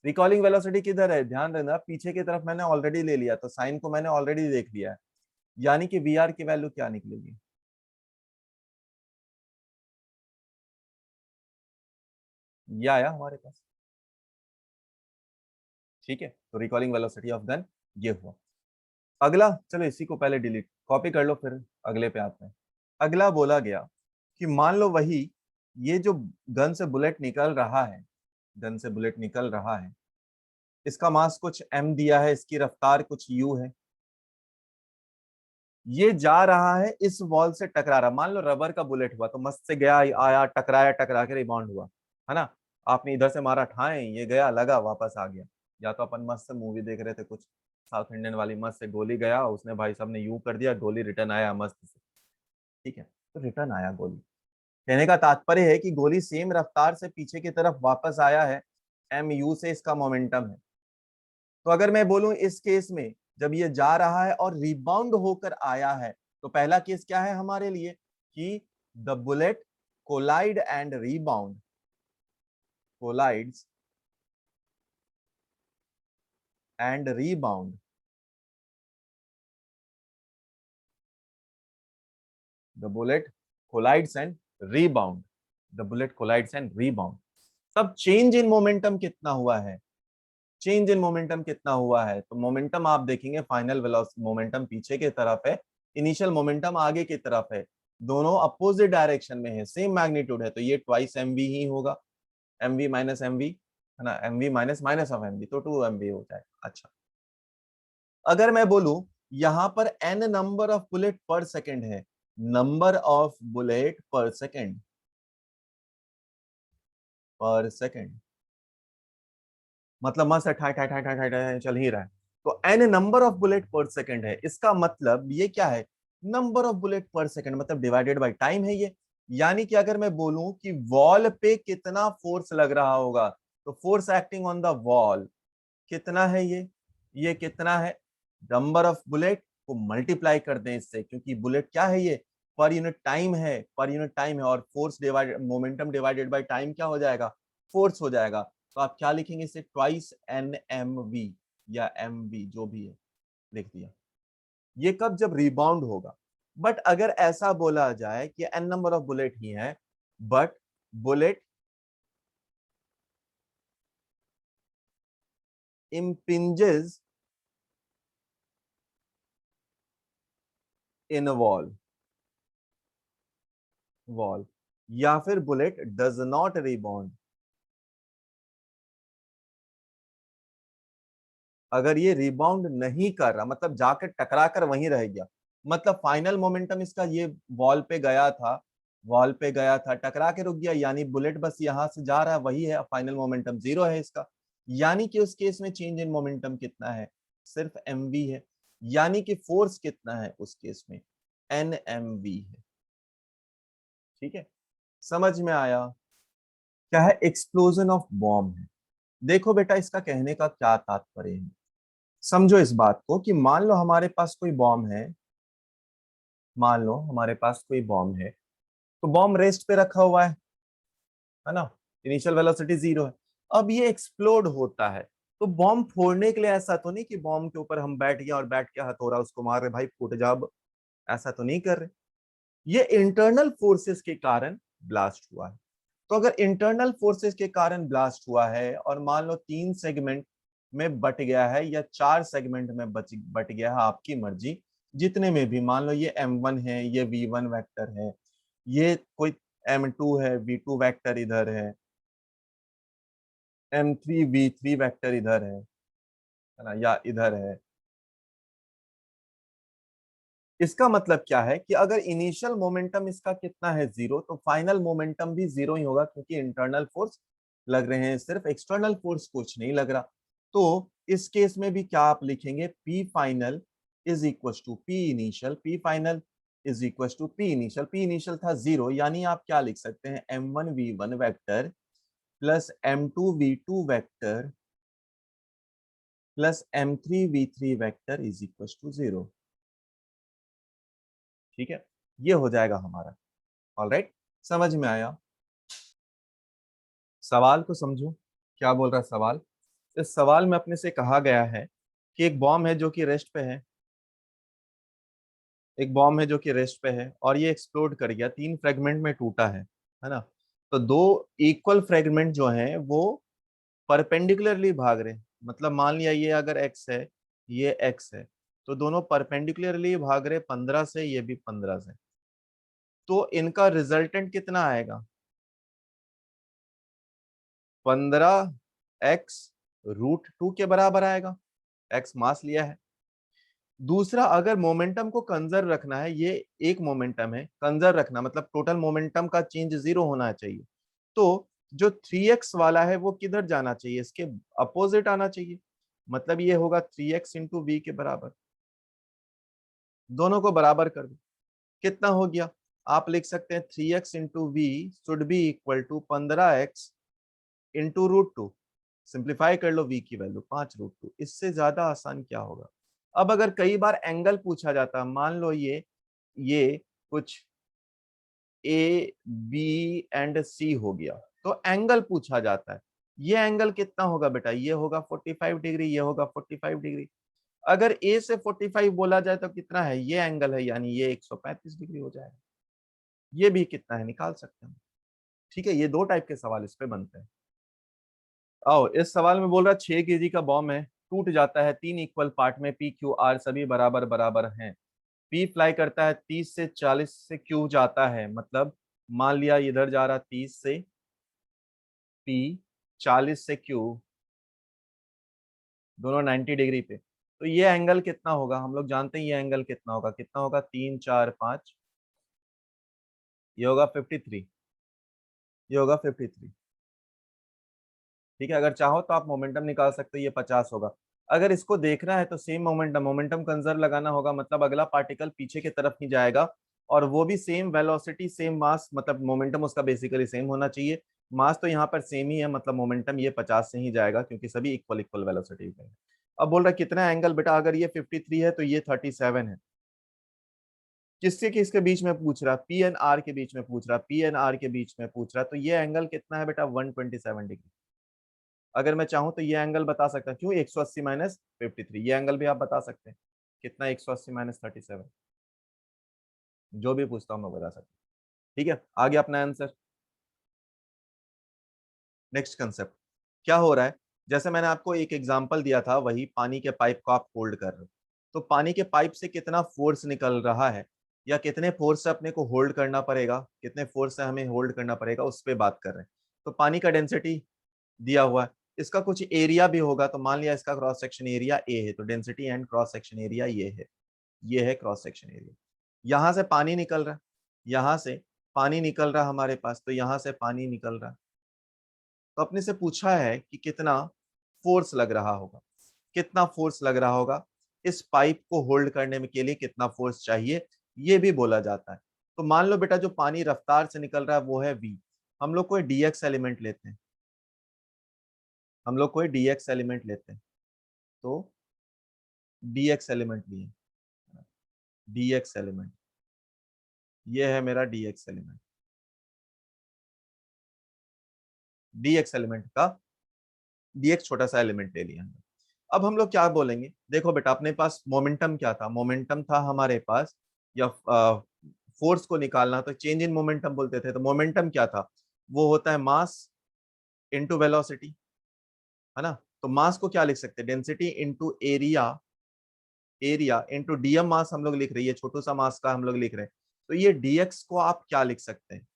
Recoiling velocity किधर है, ध्यान रखना पीछे की तरफ मैंने ऑलरेडी ले लिया, तो साइन को मैंने ऑलरेडी देख लिया है, यानी कि वी आर की वैल्यू क्या निकलेगी, ये आया हमारे पास। ठीक है, तो रिकॉलिंग वेलोसिटी ऑफ गन ये हुआ। अगला, चलो इसी को पहले डिलीट कॉपी कर लो, फिर अगले पे आते हैं। अगला बोला गया कि मान लो वही ये जो गन से बुलेट निकल रहा है, गन से बुलेट निकल रहा है, इसका मास कुछ m दिया है, इसकी रफ्तार कुछ u है, ये जा रहा है इस वॉल से टकरा रहा, मान लो रबर का बुलेट हुआ तो मस्त से गया, आया टकराया, टकरा के रिबाउंड हुआ, है ना। आपने इधर से मारा ठाए, ये गया लगा वापस आ गया। या तो अपन मस्त से मूवी देख रहे थे कुछ साउथ इंडियन वाली, मस्त से गोली गया, उसने भाई साहब ने यूं कर दिया, गोली रिटर्न आया मस्त से। ठीक है, तो रिटर्न आया गोली, कहने का तात्पर्य है कि गोली सेम रफ्तार से पीछे की तरफ वापस आया है, एम यू से इसका मोमेंटम है। तो अगर मैं बोलूं इस केस में जब ये जा रहा है और रिबाउंड होकर आया है, तो पहला केस क्या है हमारे लिए कि the bullet collide and rebound, collides and rebound, the bullet collides and rebound, the bullet collides and rebound. तब चेंज इन मोमेंटम कितना हुआ है, चेंज इन मोमेंटम कितना हुआ है, तो मोमेंटम आप देखेंगे फाइनल वेलोसिटी मोमेंटम पीछे की तरफ है, इनिशियल मोमेंटम आगे की तरफ है, दोनों अपोजिट डायरेक्शन में है, सेम मैग्नीट्यूड है, तो ये ट्वाइस एम वी ही होगा, m v minus m v, है ना, m v minus minus of m v, तो 2 MV हो जाएगा। अच्छा, अगर मैं बोलूं यहां पर एन नंबर ऑफ बुलेट पर सेकेंड है, नंबर ऑफ बुलेट पर सेकेंड, पर सेकेंड मतलब मस्त ठाई ठाई ठाई ठाई ठाई ठाई चल ही रहा है, तो एन नंबर ऑफ बुलेट पर सेकंड है, इसका मतलब ये क्या है, नंबर ऑफ बुलेट पर सेकंड मतलब डिवाइडेड बाय टाइम है ये। यानी कि अगर मैं बोलूं कि वॉल पे कितना फोर्स लग रहा होगा, तो force acting on the wall कितना है ये कितना है, नंबर ऑफ बुलेट को मल्टीप्लाई कर दें इससे, क्योंकि बुलेट क्या है ये, पर यूनिट टाइम है, पर यूनिट टाइम है, और force divided momentum divided by time क्या हो जाएगा, फोर्स हो जाएगा। तो आप क्या लिखेंगे इसे, ट्वाइस एन एम वी या एम वी जो भी है, लिख दिया। ये कब, जब रिबाउंड होगा। बट अगर ऐसा बोला जाए कि एन नंबर ऑफ बुलेट ही है, but bullet impinges in a wall, या फिर बुलेट डज नॉट रिबाउंड, अगर ये रिबाउंड नहीं कर रहा मतलब जाकर टकरा कर वहीं रह गया, मतलब फाइनल मोमेंटम इसका ये वॉल पे गया था, वॉल पे गया था टकरा के रुक गया, यानी बुलेट बस यहां से जा रहा है वही है, फाइनल मोमेंटम जीरो है इसका, यानी कि उस केस में चेंज इन मोमेंटम कितना है, सिर्फ mv है, यानी कि फोर्स कितना है उस केस में, nmv है। ठीक है, समझ में आया, क्या है, एक्सप्लोजन ऑफ बॉम्ब है। देखो बेटा इसका कहने का क्या तात्पर्य है, समझो इस बात को कि मान लो हमारे पास कोई बॉम्ब है, मान लो हमारे पास कोई बॉम्ब है, तो बॉम्ब रेस्ट पे रखा हुआ है ना, इनिशियल वेलोसिटी जीरो है, अब ये एक्सप्लोड होता है, तो बॉम्ब फोड़ने के लिए ऐसा तो नहीं कि बॉम्ब के ऊपर हम बैठ गए और बैठ के हथौड़ा उसको मार रहे भाई फूट जा, ऐसा तो नहीं कर रहे, ये इंटरनल फोर्सेस के कारण ब्लास्ट हुआ है। तो अगर इंटरनल फोर्सेस के कारण ब्लास्ट हुआ है और मान लो 3 सेगमेंट में बट गया है या 4 सेगमेंट में बट गया है, आपकी मर्जी, जितने में भी, मान लो ये m1 है, ये v1 वेक्टर है, ये कोई m2 है, v2 वेक्टर इधर है, m3 v3 वेक्टर इधर है ना, या इधर है। इसका मतलब क्या है कि अगर इनिशियल मोमेंटम इसका कितना है जीरो, तो फाइनल मोमेंटम भी जीरो ही होगा, क्योंकि इंटरनल फोर्स लग रहे हैं, सिर्फ एक्सटर्नल फोर्स कुछ नहीं लग रहा। तो इस केस में भी क्या आप लिखेंगे, p final is equal to p initial, p final is equal to p initial, p initial था जीरो, यानी आप क्या लिख सकते हैं, m1 v1 vector plus m2 v2 vector plus m3v3 vector is equal to 0। ठीक है, ये हो जाएगा हमारा। ऑलराइट, समझ में आया? सवाल को समझो, क्या बोल रहा है सवाल। इस सवाल में अपने से कहा गया है कि एक बॉम्ब है जो कि रेस्ट पे है, एक बॉम्ब है जो कि रेस्ट पे है और ये एक्सप्लोड कर गया, 3 फ्रेगमेंट में टूटा है ना। तो 2 इक्वल फ्रेगमेंट जो हैं वो परपेंडिकुलरली भाग रहे हैं। मतलब मान लिया ये अगर x है, ये x है, तो दोनों परपेंडिकुलरली भाग रहे 15 से, ये भी 15 से। तो इनका रिजल्टेंट कितना आएगा? 15x√2 के बराबर आएगा। x मास लिया है। दूसरा, अगर मोमेंटम को कंजर्व रखना है, ये एक मोमेंटम है, कंजर्व रखना मतलब टोटल मोमेंटम का चेंज 0 होना चाहिए। तो जो 3x वाला है वो किधर जाना चाहिए? इसके अपोजिट आना चाहिए। मतलब ये होगा 3x इंटू वी के बराबर। दोनों को बराबर कर दो, कितना हो गया? आप लिख सकते हैं 3x into v should be equal to 15x into √2। Simplify कर लो v की वैल्यू 5√2। इससे ज्यादा आसान क्या होगा? अब अगर कई बार एंगल पूछा जाता, मान लो ये कुछ ए बी एंड सी हो गया, तो एंगल पूछा जाता है। ये एंगल कितना होगा बेटा? ये होगा 45 डिग्री, ये होगा 45 डिग्री। अगर ए से 45 बोला जाए तो कितना है? ये एंगल है, यानी ये 135 डिग्री हो जाएगा। ये भी कितना है निकाल सकते हैं। ठीक है, ये 2 टाइप के सवाल इस पे बनते हैं। आओ, इस सवाल में बोल रहा 6 केजी का बॉम्ब है, टूट जाता है 3 इक्वल पार्ट में, पी क्यू आर सभी बराबर बराबर हैं। पी फ्लाई करता है 30 से 40 से क्यू जाता है, मतलब मान लिया इधर जा रहा 30 से पी, 40 से क्यू, दोनों 90 डिग्री पे। तो ये एंगल कितना होगा? हम लोग जानते हैं ये एंगल कितना होगा, कितना होगा? 3 4 5, ये होगा 53, ये होगा 53। ठीक है, अगर चाहो तो आप मोमेंटम निकाल सकते हो, ये 50 होगा। अगर इसको देखना है तो सेम मोमेंटम, मोमेंटम कंजर्व लगाना होगा, मतलब अगला पार्टिकल पीछे की तरफ ही जाएगा और वो भी सेम वेलोसिटी सेम मास, मतलब मोमेंटम उसका बेसिकली सेम होना चाहिए। मास तो यहाँ पर सेम ही है, मतलब मोमेंटम ये 50 से ही जाएगा क्योंकि सभी इक्वल इक्वल वेलोसिटी पे है। अब बोल रहा है कितना एंगल बेटा? अगर ये 53 है तो ये 37 है। किससे किसके बीच में पूछ रहा? पी एन आर के बीच में पूछ रहा, पी एन आर के बीच में पूछ रहा। तो ये एंगल कितना है बेटा? 127 डिग्री। अगर मैं चाहूं तो ये एंगल बता सकता हूं, क्यों? 180 माइनस 53, ये एंगल भी आप बता सकते हैं। कितना? 180 माइनस 37। जो भी पूछता हूं मैं बता सकता हूं। ठीक है, आ गया अपना आंसर। नेक्स्ट कंसेप्ट क्या हो रहा है? जैसे मैंने आपको एक एग्जांपल दिया था, वही पानी के पाइप को आप होल्ड कर रहे हो। तो पानी के पाइप से कितना फोर्स निकल रहा है, या कितने फोर्स से अपने को होल्ड करना पड़ेगा, कितने फोर्स से हमें होल्ड करना पड़ेगा, उस पर बात कर रहे हैं। तो पानी का डेंसिटी दिया हुआ है, इसका कुछ एरिया भी होगा। तो मान लिया इसका क्रॉस सेक्शन एरिया ए है, तो density and cross section area ये है, ये है क्रॉस सेक्शन एरिया। यहां से पानी निकल रहा है, यहां से पानी निकल रहा हमारे पास, तो यहां से पानी निकल रहा। तो अपने से पूछा है कि कितना फोर्स लग रहा होगा, कितना फोर्स लग रहा होगा इस पाइप को होल्ड करने में, के लिए कितना फोर्स चाहिए, ये भी बोला जाता है। तो मान लो बेटा जो पानी रफ्तार से निकल रहा है वो है v। हम लोग कोई dx एलिमेंट लेते हैं, हम लोग कोई dx एलिमेंट लेते हैं। तो dx एलिमेंट लिए, dx एलिमेंट, ये है मेरा dx एलिमेंट। dx एलिमेंट का dx छोटा सा एलिमेंट ले लिया हमने। अब हम लोग क्या बोलेंगे? देखो बेटा, अपने पास मोमेंटम क्या था? मोमेंटम था हमारे पास, या फोर्स को निकालना तो चेंज इन मोमेंटम बोलते थे। तो मोमेंटम क्या था? वो होता है मास इंटू वेलोसिटी, है ना। तो मास को क्या लिख सकते हैं? Density into area, area into DM mass हम लोग लिख रहे हैं, ये छोटू सा मास का हम लोग लिख रहे हैं। तो ये dx को आप क्या लिख सकते हैं,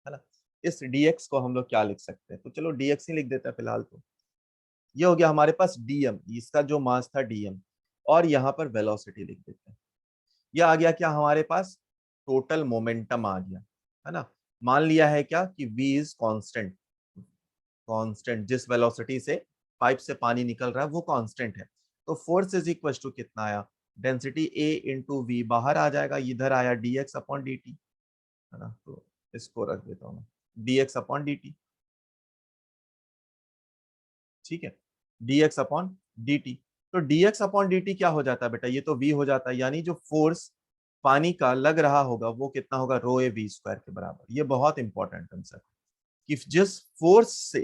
है ना। इस dx को हम लोग क्या लिख सकते हैं? तो चलो dx ही लिख देते हैं फिलहाल। तो ये हो गया हमारे पास डीएम, इसका जो मास था डीएम, और यहाँ पर वेलोसिटी लिख देते हैं। ये आ गया क्या हमारे पास? टोटल मोमेंटम आ गया, है ना। मान लिया है क्या कि v इज कांस्टेंट, कांस्टेंट जिस वेलोसिटी से पाइप से पानी निकल रहा है वो कांस्टेंट है। तो फोर्स इज इक्वल टू कितना आया? डेंसिटी a इंटू वी, बाहर आ जाएगा, इधर आया dx अपॉन dt, है ना। तो इसको रख देता हूँ dx अपॉन dt। ठीक है, dx अपॉन dt। तो dx अपॉन dt क्या हो जाता है बेटा, ये तो v हो जाता है, यानी जो फोर्स पानी का लग रहा होगा वो कितना होगा, रो ए वी स्क्वायर के बराबर। ये बहुत इंपॉर्टेंट कंसेप्ट कि जिस फोर्स से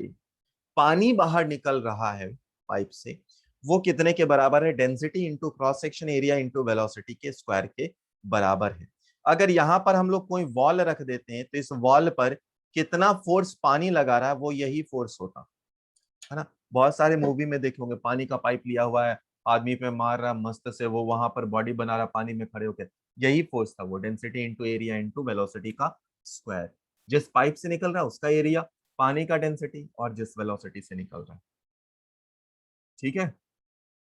पानी बाहर निकल रहा है पाइप से, वो कितने के बराबर है, density into cross section area into velocity के स्क्वायर के बराबर है। अगर यहाँ पर हम लोग कोई वॉल रख देते हैं तो इस वॉल पर कितना फोर्स पानी लगा रहा है वो यही फोर्स होता है ना। बहुत सारे मूवी में देखे होंगे, पानी का पाइप लिया हुआ है, आदमी पे मार रहा मस्त से, वो वहां पर बॉडी बना रहा पानी में खड़े होकर, यही फोर्स था वो, density into area into velocity का स्क्वायर। जिस पाइप से निकल रहा है उसका एरिया, पानी का डेंसिटी, और जिस वेलोसिटी से निकल रहा है। ठीक है।